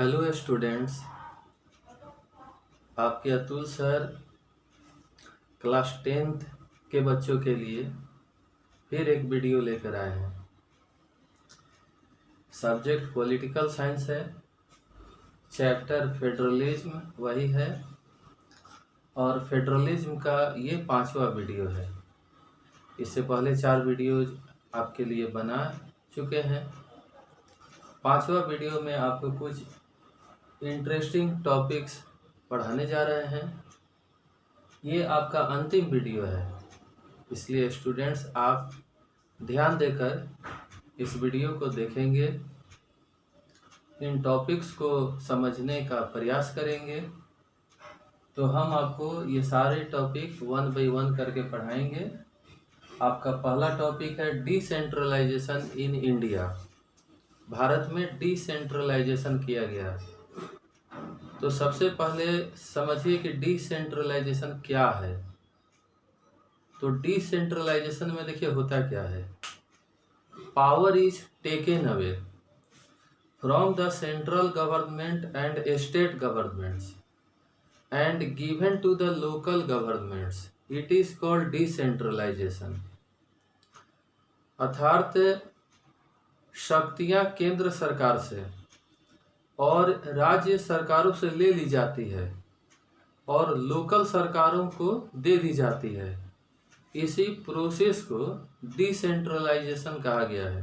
Hello students, आपके Atul sir class 10th के बच्चों के लिए फिर एक वीडियो लेकर आए हैं। सब्जेक्ट पॉलिटिकल साइंस है, चैप्टर फेडरलिज्म वही है और फेडरलिज्म का ये 5वां वीडियो है। इससे पहले 4 वीडियोज आपके लिए बना चुके हैं। 5वां वीडियो में आपको कुछ इंटरेस्टिंग टॉपिक्स पढ़ाने जा रहे हैं। ये आपका अंतिम वीडियो है, इसलिए स्टूडेंट्स आप ध्यान देकर इस वीडियो को देखेंगे, इन टॉपिक्स को समझने का प्रयास करेंगे तो हम आपको ये सारे टॉपिक 1 बाय 1 करके पढ़ाएंगे। आपका पहला टॉपिक है डिसेंट्रलाइजेशन इन इंडिया। भारत में डिसेंट्रलाइजेशन किया गया। तो सबसे पहले समझिए कि डिसेंट्रलाइजेशन क्या है। तो डिसेंट्रलाइजेशन में देखिए होता क्या है, power is taken away from the central government and state governments and given to the local governments, it is called decentralization. अर्थात शक्तियां केंद्र सरकार से और राज्य सरकारों से ले ली जाती है और लोकल सरकारों को दे दी जाती है। इसी प्रोसेस को डिसेंट्रलाइजेशन कहा गया है।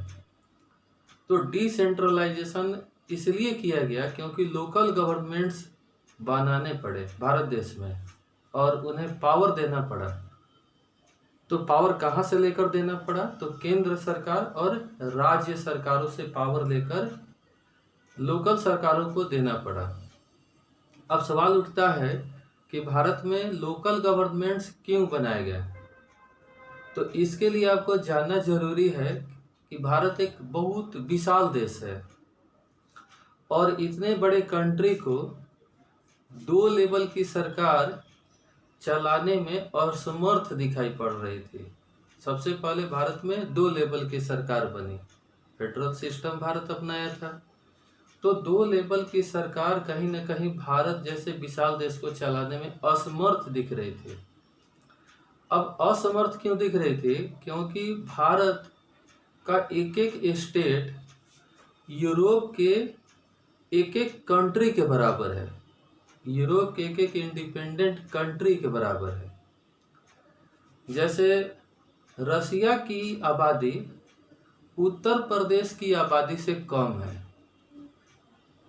तो डिसेंट्रलाइजेशन इसलिए किया गया क्योंकि लोकल गवर्नमेंट्स बनाने पड़े भारत देश में और उन्हें पावर देना पड़ा। तो पावर कहाँ से लेकर देना पड़ा? तो केंद्र सरकार और राज्य सरकारों से पावर लेकर लोकल सरकारों को देना पड़ा। अब सवाल उठता है कि भारत में लोकल गवर्नमेंट्स क्यों बनाए गए? तो इसके लिए आपको जानना जरूरी है कि भारत एक बहुत विशाल देश है और इतने बड़े कंट्री को 2 लेवल की सरकार चलाने में असमर्थ दिखाई पड़ रही थी। सबसे पहले भारत में 2 लेवल की सरकार बनी, फेडरल सिस्टम भारत अपनाया था। तो 2 लेवल की सरकार कहीं न कहीं भारत जैसे विशाल देश को चलाने में असमर्थ दिख रही थी। अब असमर्थ क्यों दिख रही थी? क्योंकि भारत का एक एक स्टेट यूरोप के एक एक कंट्री के बराबर है, यूरोप के एक एक इंडिपेंडेंट कंट्री के बराबर है। जैसे रसिया की आबादी उत्तर प्रदेश की आबादी से कम है,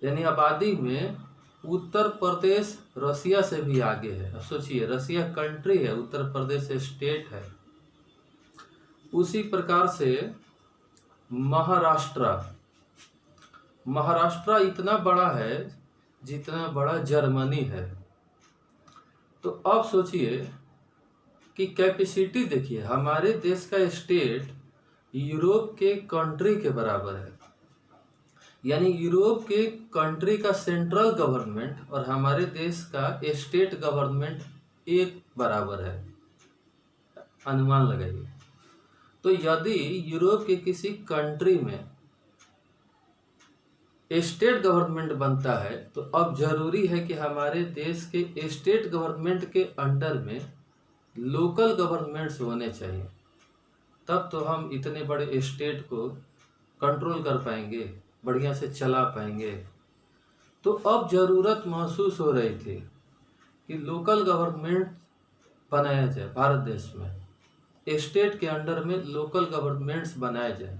यानी आबादी में उत्तर प्रदेश रसिया से भी आगे है। अब सोचिए, रसिया कंट्री है, उत्तर प्रदेश स्टेट है। उसी प्रकार से महाराष्ट्र इतना बड़ा है जितना बड़ा जर्मनी है। तो अब सोचिए कि कैपेसिटी देखिए, हमारे देश का स्टेट यूरोप के कंट्री के बराबर है, यानी यूरोप के कंट्री का सेंट्रल गवर्नमेंट और हमारे देश का स्टेट गवर्नमेंट एक बराबर है। अनुमान लगाइए। तो यदि यूरोप के किसी कंट्री में स्टेट गवर्नमेंट बनता है तो अब जरूरी है कि हमारे देश के स्टेट गवर्नमेंट के अंडर में लोकल गवर्नमेंट्स होने चाहिए, तब तो हम इतने बड़े स्टेट को कंट्रोल कर पाएंगे, बढ़िया से चला पाएंगे। तो अब जरूरत महसूस हो रही थी कि लोकल गवर्नमेंट बनाया जाए भारत देश में, स्टेट के अंडर में लोकल गवर्नमेंट्स बनाए जाए,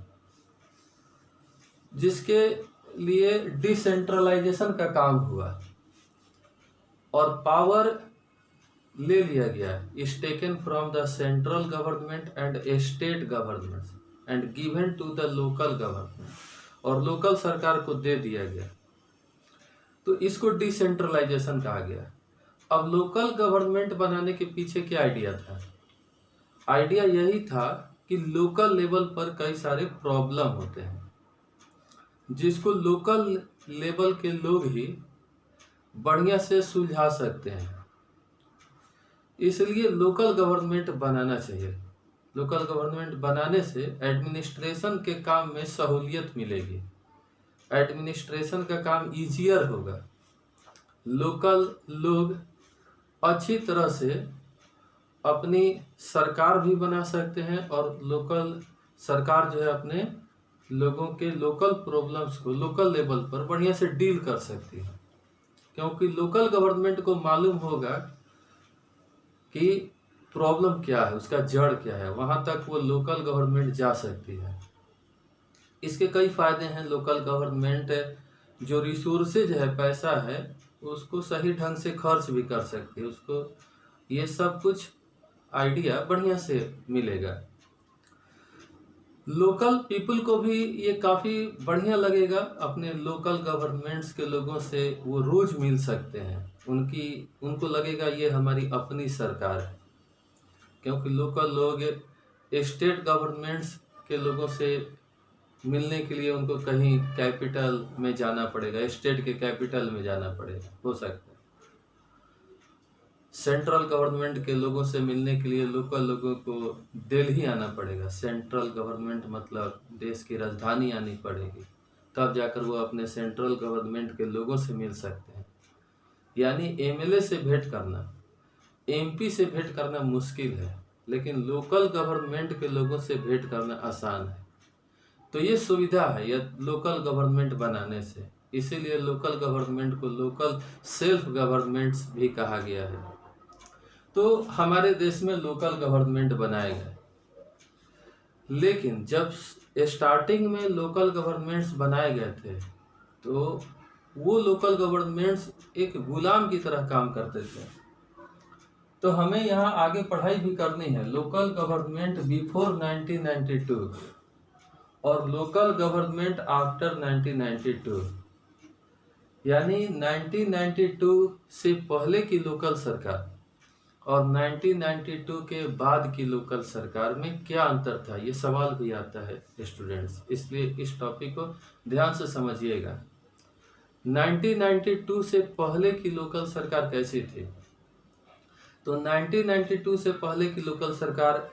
जिसके लिए डिसेंट्रलाइजेशन का काम हुआ और पावर ले लिया गया। Is taken from the central government and state government and given to the local government, और लोकल सरकार को दे दिया गया। तो इसको डिसेंट्रलाइजेशन कहा गया। अब लोकल गवर्नमेंट बनाने के पीछे क्या आइडिया था? आइडिया यही था कि लोकल लेवल पर कई सारे प्रॉब्लम होते हैं जिसको लोकल लेवल के लोग ही बढ़िया से सुलझा सकते हैं, इसलिए लोकल गवर्नमेंट बनाना चाहिए। लोकल गवर्नमेंट बनाने से एडमिनिस्ट्रेशन के काम में सहूलियत मिलेगी, एडमिनिस्ट्रेशन का काम ईजियर होगा। लोकल लोग अच्छी तरह से अपनी सरकार भी बना सकते हैं और लोकल सरकार जो है अपने लोगों के लोकल प्रॉब्लम्स को लोकल लेवल पर बढ़िया से डील कर सकती है, क्योंकि लोकल गवर्नमेंट को मालूम होगा कि प्रॉब्लम क्या है, उसका जड़ क्या है, वहाँ तक वो लोकल गवर्नमेंट जा सकती है। इसके कई फायदे हैं। लोकल गवर्नमेंट जो रिसोर्सेज है, पैसा है, उसको सही ढंग से खर्च भी कर सकती है, उसको ये सब कुछ आइडिया बढ़िया से मिलेगा। लोकल पीपल को भी ये काफ़ी बढ़िया लगेगा, अपने लोकल गवर्नमेंट्स के लोगों से वो रोज़ मिल सकते हैं, उनको लगेगा ये हमारी अपनी सरकार है, क्योंकि लोकल लोग स्टेट गवर्नमेंट्स के लोगों से मिलने के लिए उनको कहीं कैपिटल में जाना पड़ेगा, स्टेट के कैपिटल में जाना पड़ेगा, हो सकता है। सेंट्रल गवर्नमेंट के लोगों से मिलने के लिए लोकल लोगों को दिल्ली आना पड़ेगा। सेंट्रल गवर्नमेंट मतलब देश की राजधानी आनी पड़ेगी, तब जाकर वो अपने सेंट्रल गवर्नमेंट के लोगों से मिल सकते हैं। यानी एमएलए से भेंट करना, एमपी से भेंट करना मुश्किल है, लेकिन लोकल गवर्नमेंट के लोगों से भेंट करना आसान है। तो ये सुविधा है यह लोकल गवर्नमेंट बनाने से, इसीलिए लोकल गवर्नमेंट को लोकल सेल्फ गवर्नमेंट्स भी कहा गया है। तो हमारे देश में लोकल गवर्नमेंट बनाए गए, लेकिन जब स्टार्टिंग में लोकल गवर्नमेंट्स बनाए गए थे तो वो लोकल गवर्नमेंट्स एक गुलाम की तरह काम करते थे। तो हमें यहाँ आगे पढ़ाई भी करनी है, लोकल गवर्नमेंट बिफोर 1992 और लोकल गवर्नमेंट आफ्टर 1992, यानी 1992 से पहले की लोकल सरकार और 1992 के बाद की लोकल सरकार में क्या अंतर था, ये सवाल भी आता है स्टूडेंट्स, इसलिए इस टॉपिक को ध्यान से समझिएगा। 1992 से पहले की लोकल सरकार कैसी थी? तो 1992 से पहले की लोकल सरकार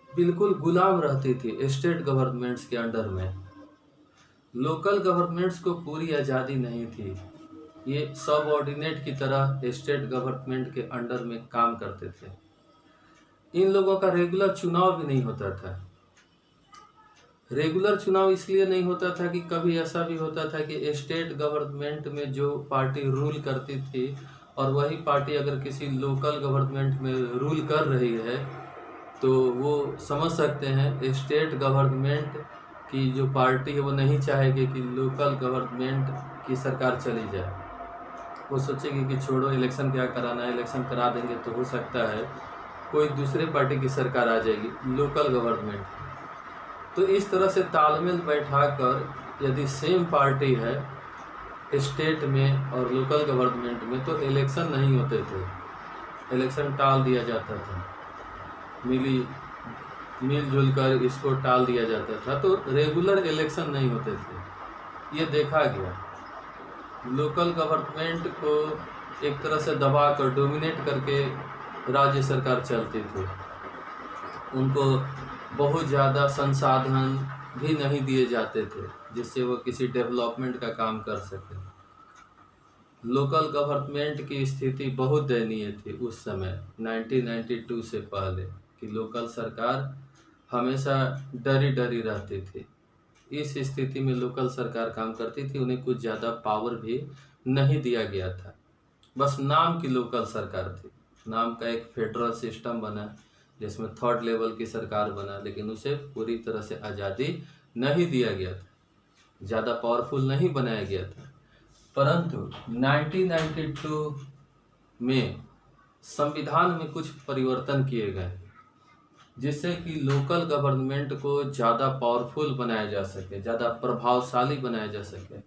बिल्कुल गुलाम रहती थी स्टेट गवर्नमेंट्स के अंडर में। लोकल गवर्नमेंट्स को पूरी आज़ादी नहीं थी, ये सबऑर्डिनेट की तरह स्टेट गवर्नमेंट के अंडर में काम करते थे। इन लोगों का रेगुलर चुनाव भी नहीं होता था। रेगुलर चुनाव इसलिए नहीं होता था कि कभी ऐसा भी होता था कि स्टेट गवर्नमेंट में जो पार्टी रूल करती थी और वही पार्टी अगर किसी लोकल गवर्नमेंट में रूल कर रही है तो वो समझ सकते हैं स्टेट गवर्नमेंट की जो पार्टी है वो नहीं चाहेगी कि लोकल गवर्नमेंट की सरकार चली जाए। वो सोचेगी कि छोड़ो, इलेक्शन क्या कराना है, इलेक्शन करा देंगे तो हो सकता है कोई दूसरे पार्टी की सरकार आ जाएगी लोकल गवर्नमेंट। तो इस तरह से तालमेल बैठाकर यदि सेम पार्टी है स्टेट में और लोकल गवर्नमेंट में तो इलेक्शन नहीं होते थे, इलेक्शन टाल दिया जाता था, मिलजुल कर इसको टाल दिया जाता था, तो रेगुलर इलेक्शन नहीं होते थे। ये देखा गया। लोकल गवर्नमेंट को एक तरह से दबा कर डोमिनेट करके राज्य सरकार चलती थी, उनको बहुत ज़्यादा संसाधन भी नहीं दिए जाते थे जिससे वो किसी डेवलपमेंट का काम कर सके। लोकल गवर्नमेंट की स्थिति बहुत दयनीय थी उस समय 1992 से पहले, कि लोकल सरकार हमेशा डरी डरी रहती थी। इस स्थिति में लोकल सरकार काम करती थी, उन्हें कुछ ज़्यादा पावर भी नहीं दिया गया था, बस नाम की लोकल सरकार थी। नाम का एक फेडरल सिस्टम बना जिसमें थर्ड लेवल की सरकार बना, लेकिन उसे पूरी तरह से आज़ादी नहीं दिया गया था, ज़्यादा पावरफुल नहीं बनाया गया था। परंतु 1992 में संविधान में कुछ परिवर्तन किए गए जिससे कि लोकल गवर्नमेंट को ज़्यादा पावरफुल बनाया जा सके, ज़्यादा प्रभावशाली बनाया जा सके।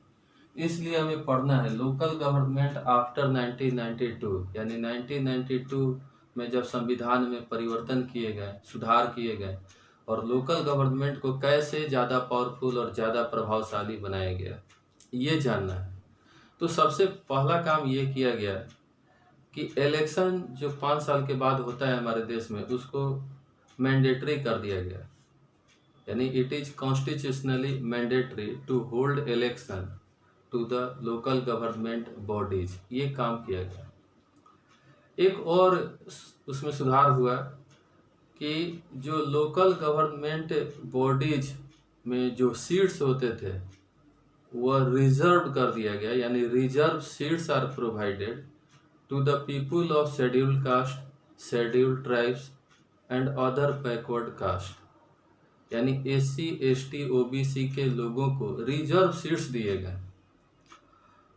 इसलिए हमें पढ़ना है लोकल गवर्नमेंट आफ्टर 1992, यानी 1992 में जब संविधान में परिवर्तन किए गए, सुधार किए गए और लोकल गवर्नमेंट को कैसे ज़्यादा पावरफुल और ज़्यादा प्रभावशाली बनाया गया, ये जानना है। तो सबसे पहला काम ये किया गया कि इलेक्शन जो 5 साल के बाद होता है हमारे देश में, उसको मैंडेटरी कर दिया गया। यानी it is constitutionally mandatory to hold election to the local government bodies, ये काम किया गया। एक और उसमें सुधार हुआ कि जो लोकल गवर्नमेंट बॉडीज में जो सीट्स होते थे वह रिजर्व कर दिया गया, यानी reserve seats are provided to the people of scheduled caste, scheduled tribes and other backward caste, यानी SC ST OBC के लोगों को रिजर्व सीट्स दिए गए।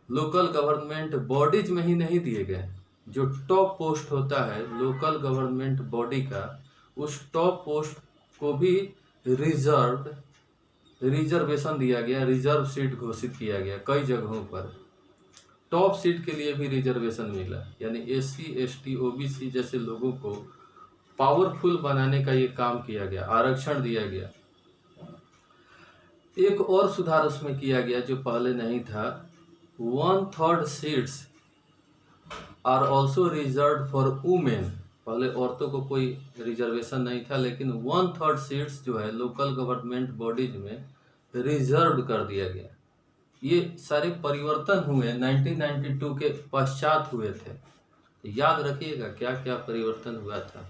लोकल गवर्नमेंट बॉडीज में ही नहीं दिए गए, जो टॉप पोस्ट होता है लोकल गवर्नमेंट बॉडी का, उस टॉप पोस्ट को भी रिजर्वेशन दिया गया, रिजर्व सीट घोषित किया गया। कई जगहों पर टॉप सीट के लिए भी रिजर्वेशन मिला, यानी SC ST OBC जैसे लोगों को पावरफुल बनाने का ये काम किया गया, आरक्षण दिया गया। एक और सुधार उसमें किया गया जो पहले नहीं था, 1/3 seats are also reserve for women. पहले औरतों को कोई रिजर्वेशन नहीं था, लेकिन 1/3 सीट्स जो है लोकल गवर्नमेंट बॉडीज में रिजर्व कर दिया गया। ये सारे परिवर्तन हुए 1992 के पश्चात हुए थे, याद रखिएगा क्या क्या परिवर्तन हुआ था।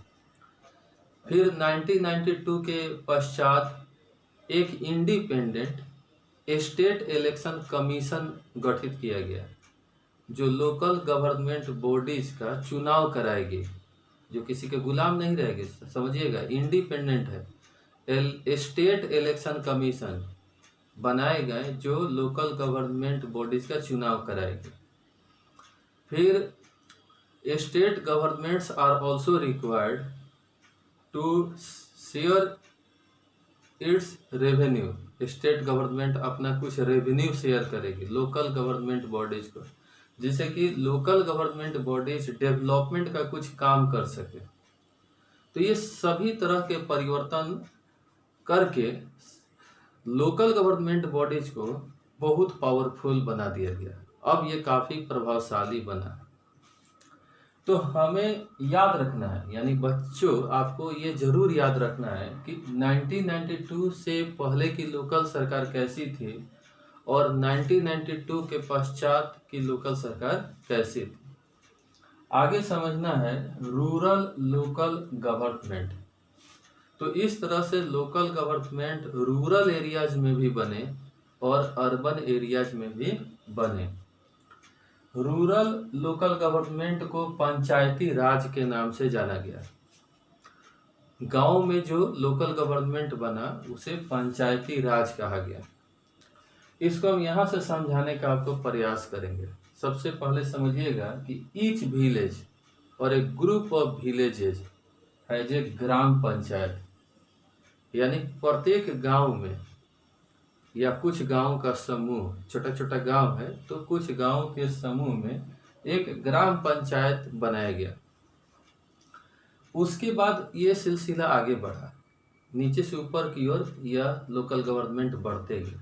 फिर 1992 के पश्चात एक इंडिपेंडेंट स्टेट इलेक्शन कमीशन गठित किया गया, जो लोकल गवर्नमेंट बॉडीज का चुनाव कराएगी, जो किसी के गुलाम नहीं रहेगी। समझिएगा, इंडिपेंडेंट है। स्टेट इलेक्शन कमीशन बनाए गए जो लोकल गवर्नमेंट बॉडीज का चुनाव कराएगी। फिर state governments are also required to share its revenue. State government अपना कुछ रेवेन्यू शेयर करेगी लोकल गवर्नमेंट बॉडीज को, जिससे कि लोकल गवर्नमेंट बॉडीज डेवलपमेंट का कुछ काम कर सके। तो ये सभी तरह के परिवर्तन करके लोकल गवर्नमेंट बॉडीज को बहुत पावरफुल बना दिया गया। अब ये काफ़ी प्रभावशाली बना। तो हमें याद रखना है, यानी बच्चों आपको ये जरूर याद रखना है कि 1992 से पहले की लोकल सरकार कैसी थी और 1992 के पश्चात की लोकल सरकार कैसी थी। आगे समझना है रूरल लोकल गवर्नमेंट। तो इस तरह से लोकल गवर्नमेंट रूरल एरियाज में भी बने और अर्बन एरियाज में भी बने। रूरल लोकल गवर्नमेंट को पंचायती राज के नाम से जाना गया। गांव में जो लोकल गवर्नमेंट बना उसे पंचायती राज कहा गया। इसको हम यहाँ से समझाने का आपको प्रयास करेंगे। सबसे पहले समझिएगा कि ईच विलेज और एक group of villages has a gram panchayat, यानी प्रत्येक गांव में या कुछ गांव का समूह, छोटा छोटा गांव है तो कुछ गांव के समूह में एक ग्राम पंचायत बनाया गया। उसके बाद ये सिलसिला आगे बढ़ा, नीचे से ऊपर की ओर यह लोकल गवर्नमेंट बढ़ते गए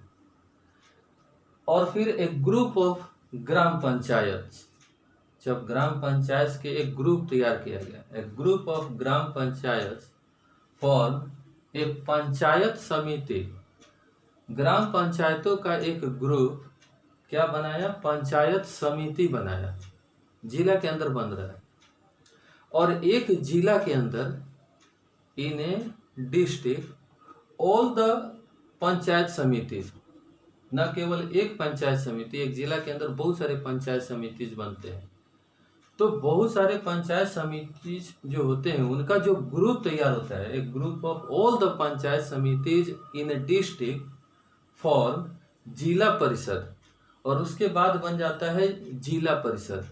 और फिर एक ग्रुप ऑफ ग्राम पंचायत, जब ग्राम पंचायत के एक ग्रुप तैयार किया गया, एक group of gram panchayat form a panchayat samiti. ग्राम पंचायतों का एक ग्रुप क्या बनाया, पंचायत समिति बनाया, जिला के अंदर बन रहा है। और एक जिला के अंदर in a district all the panchayat samiti, न केवल एक पंचायत समिति, एक जिला के अंदर बहुत सारे पंचायत समिति बनते हैं। तो बहुत सारे पंचायत समिति जो होते हैं उनका जो ग्रुप तैयार होता है, एक group of all the panchayat samitis in a district form zila parishad, और उसके बाद बन जाता है जिला परिषद।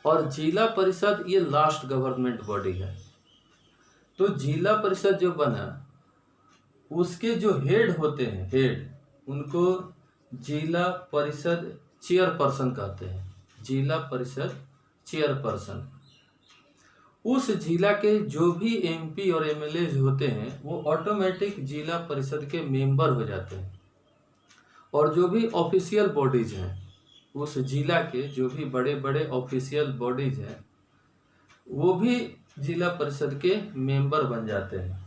और जिला परिषद ये लास्ट गवर्नमेंट बॉडी है। तो जिला परिषद जो बना उसके जो हेड होते हैं, हेड, उनको जिला परिषद चेयरपर्सन कहते हैं, जिला परिषद चेयरपर्सन। उस जिला के जो भी MP और MLA होते हैं वो ऑटोमेटिक जिला परिषद के मेंबर हो जाते हैं। और जो भी ऑफिशियल बॉडीज हैं, उस जिला के जो भी बड़े बड़े ऑफिशियल बॉडीज हैं वो भी जिला परिषद के मेंबर बन जाते हैं।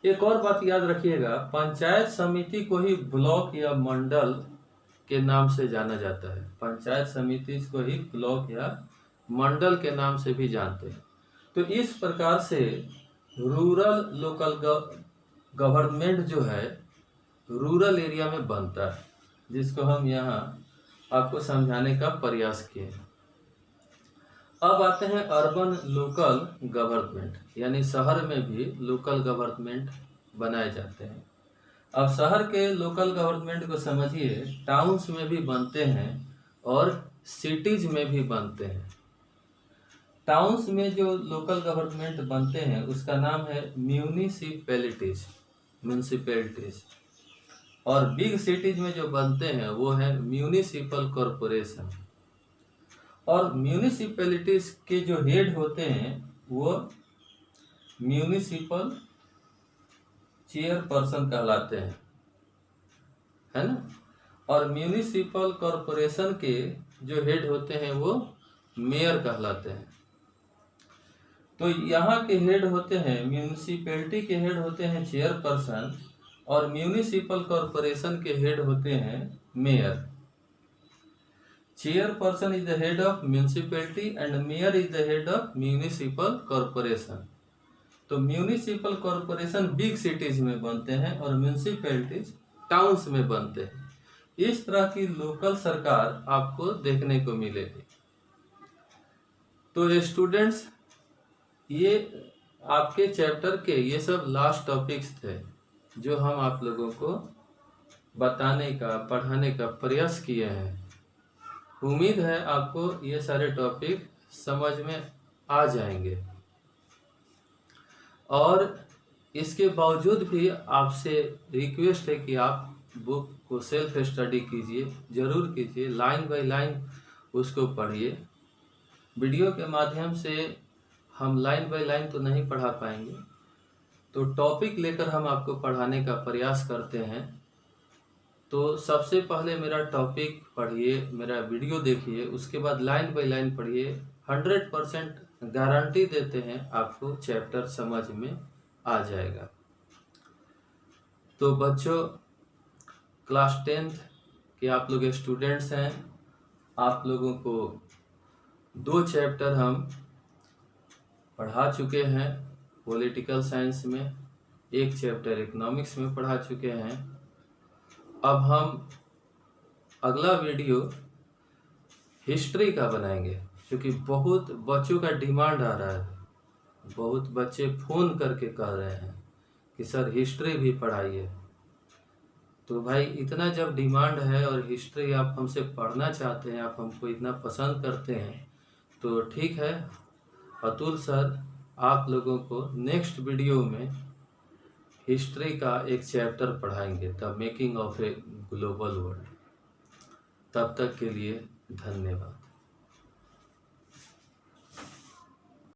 एक और बात याद रखिएगा, पंचायत समिति को ही ब्लॉक या मंडल के नाम से जाना जाता है। पंचायत समिति को ही ब्लॉक या मंडल के नाम से भी जानते हैं। तो इस प्रकार से रूरल लोकल गवर्नमेंट जो है रूरल एरिया में बनता है, जिसको हम यहाँ आपको समझाने का प्रयास किए। अब आते हैं अर्बन लोकल गवर्नमेंट, यानी शहर में भी लोकल गवर्नमेंट बनाए जाते हैं। अब शहर के लोकल गवर्नमेंट को समझिए, टाउन्स में भी बनते हैं और सिटीज में भी बनते हैं। टाउन्स में जो लोकल गवर्नमेंट बनते हैं उसका नाम है म्यूनिसिपैलिटीज, और बिग सिटीज में जो बनते हैं वो है म्यूनिसिपल कॉरपोरेशन। और म्यूनिसिपैलिटीज के जो हेड होते हैं वो म्यूनिसिपल चेयरपर्सन कहलाते हैं, है ना। और म्यूनिसिपल कॉरपोरेशन के जो हेड होते हैं वो मेयर कहलाते हैं। तो यहाँ के हेड होते हैं, म्यूनिसिपैलिटी के हेड होते हैं चेयरपर्सन, और म्यूनिसिपल कॉरपोरेशन के हेड होते हैं mayor. Chairperson is the head of municipality and mayor is the head of municipal corporation. तो म्यूनिसिपल कॉरपोरेशन बिग सिटीज में बनते हैं और म्यूनिसिपैलिटीज टाउन्स में बनते हैं। इस तरह की लोकल सरकार आपको देखने को मिलेगी। तो स्टूडेंट्स, ये आपके चैप्टर के ये सब लास्ट टॉपिक्स थे जो हम आप लोगों को बताने का, पढ़ाने का प्रयास किए हैं। उम्मीद है आपको ये सारे टॉपिक समझ में आ जाएंगे, और इसके बावजूद भी आपसे रिक्वेस्ट है कि आप बुक को सेल्फ स्टडी कीजिए, ज़रूर कीजिए, लाइन बाय लाइन उसको पढ़िए। वीडियो के माध्यम से हम लाइन बाय लाइन तो नहीं पढ़ा पाएंगे, तो टॉपिक लेकर हम आपको पढ़ाने का प्रयास करते हैं। तो सबसे पहले मेरा टॉपिक पढ़िए, मेरा वीडियो देखिए, उसके बाद लाइन बाय लाइन पढ़िए। 100% गारंटी देते हैं आपको चैप्टर समझ में आ जाएगा। तो बच्चों, क्लास 10th के आप लोग स्टूडेंट्स हैं, आप लोगों को 2 चैप्टर हम पढ़ा चुके हैं पॉलिटिकल साइंस में, 1 चैप्टर इकोनॉमिक्स में पढ़ा चुके हैं। अब हम अगला वीडियो हिस्ट्री का बनाएंगे, क्योंकि बहुत बच्चों का डिमांड आ रहा है। बहुत बच्चे फ़ोन करके कह रहे हैं कि सर हिस्ट्री भी पढ़ाइए। तो भाई, इतना जब डिमांड है और हिस्ट्री आप हमसे पढ़ना चाहते हैं, आप हमको इतना पसंद करते हैं, तो ठीक है, अतुल सर आप लोगों को नेक्स्ट वीडियो में हिस्ट्री का एक चैप्टर पढ़ाएंगे, the making of a global world. तब तक के लिए धन्यवाद।